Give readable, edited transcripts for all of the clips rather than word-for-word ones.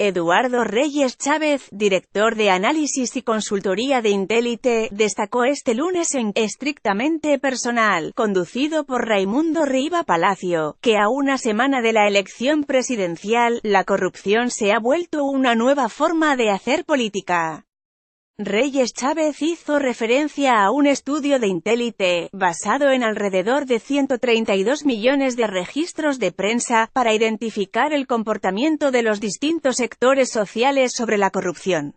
Eduardo Reyes Chávez, director de análisis y consultoría de Intelite, destacó este lunes en Estrictamente Personal, conducido por Raimundo Riva Palacio, que a una semana de la elección presidencial, la corrupción se ha vuelto una nueva forma de hacer política. Reyes Chávez hizo referencia a un estudio de Intelite, basado en alrededor de 132 millones de registros de prensa, para identificar el comportamiento de los distintos sectores sociales sobre la corrupción.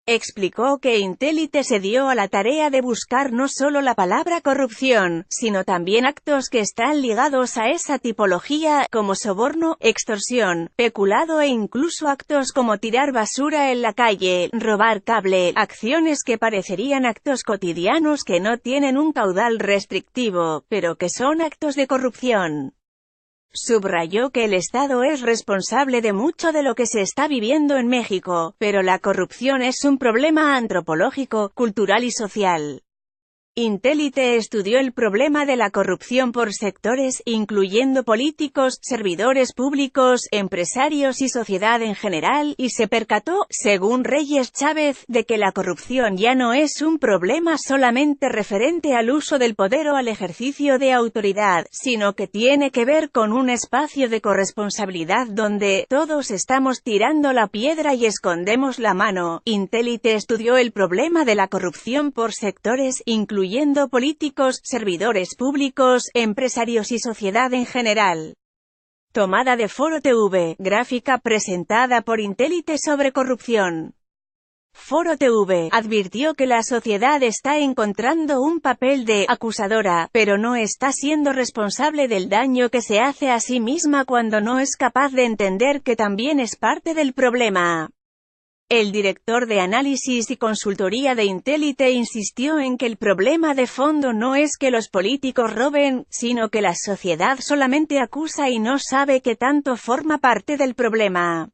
Explicó que Intelite se dio a la tarea de buscar no solo la palabra corrupción, sino también actos que están ligados a esa tipología, como soborno, extorsión, peculado e incluso actos como tirar basura en la calle, robar cable, acciones que parecerían actos cotidianos que no tienen un caudal restrictivo, pero que son actos de corrupción. Subrayó que el Estado es responsable de mucho de lo que se está viviendo en México, pero la corrupción es un problema antropológico, cultural y social. Intelite estudió el problema de la corrupción por sectores, incluyendo políticos, servidores públicos, empresarios y sociedad en general, y se percató, según Reyes Chávez, de que la corrupción ya no es un problema solamente referente al uso del poder o al ejercicio de autoridad, sino que tiene que ver con un espacio de corresponsabilidad donde todos estamos tirando la piedra y escondemos la mano. Intelite estudió el problema de la corrupción por sectores, incluyendo políticos, servidores públicos, empresarios y sociedad en general. Tomada de Foro TV, gráfica presentada por Intelite sobre corrupción. Foro TV advirtió que la sociedad está encontrando un papel de acusadora, pero no está siendo responsable del daño que se hace a sí misma cuando no es capaz de entender que también es parte del problema. El director de análisis y consultoría de Intelite insistió en que el problema de fondo no es que los políticos roben, sino que la sociedad solamente acusa y no sabe que tanto forma parte del problema.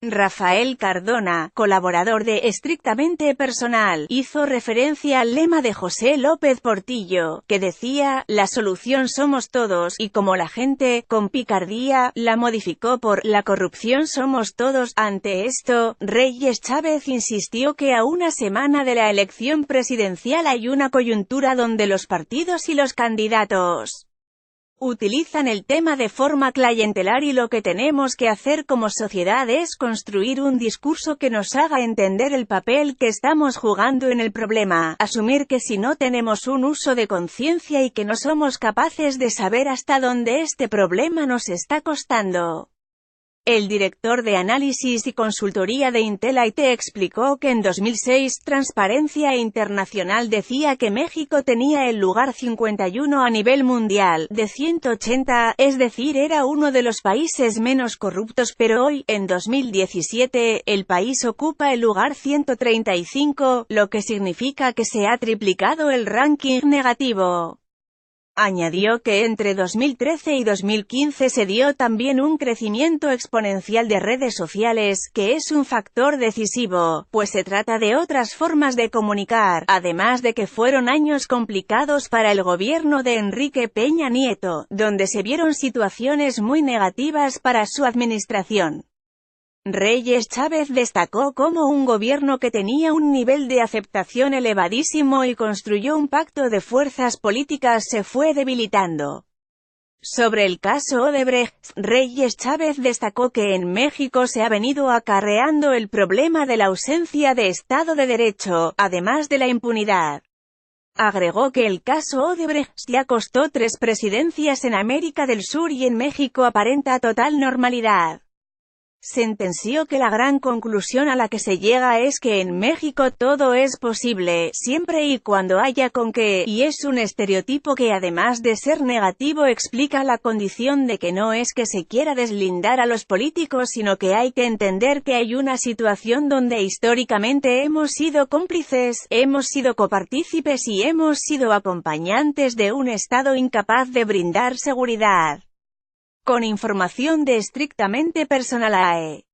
Rafael Cardona, colaborador de Estrictamente Personal, hizo referencia al lema de José López Portillo, que decía, la solución somos todos, y como la gente, con picardía, la modificó por, la corrupción somos todos. Ante esto, Reyes Chávez insistió que a una semana de la elección presidencial hay una coyuntura donde los partidos y los candidatos utilizan el tema de forma clientelar y lo que tenemos que hacer como sociedad es construir un discurso que nos haga entender el papel que estamos jugando en el problema, asumir que si no tenemos un uso de conciencia y que no somos capaces de saber hasta dónde este problema nos está costando. El director de análisis y consultoría de Intelite explicó que en 2006, Transparencia Internacional decía que México tenía el lugar 51 a nivel mundial, de 180, es decir, era uno de los países menos corruptos, pero hoy, en 2017, el país ocupa el lugar 135, lo que significa que se ha triplicado el ranking negativo. Añadió que entre 2013 y 2015 se dio también un crecimiento exponencial de redes sociales, que es un factor decisivo, pues se trata de otras formas de comunicar, además de que fueron años complicados para el gobierno de Enrique Peña Nieto, donde se vieron situaciones muy negativas para su administración. Reyes Chávez destacó cómo un gobierno que tenía un nivel de aceptación elevadísimo y construyó un pacto de fuerzas políticas se fue debilitando. Sobre el caso Odebrecht, Reyes Chávez destacó que en México se ha venido acarreando el problema de la ausencia de Estado de Derecho, además de la impunidad. Agregó que el caso Odebrecht ya costó 3 presidencias en América del Sur y en México aparenta total normalidad. Sentenció que la gran conclusión a la que se llega es que en México todo es posible, siempre y cuando haya con qué, y es un estereotipo que además de ser negativo explica la condición de que no es que se quiera deslindar a los políticos sino que hay que entender que hay una situación donde históricamente hemos sido cómplices, hemos sido copartícipes y hemos sido acompañantes de un Estado incapaz de brindar seguridad. Con información de Estrictamente Personal AE.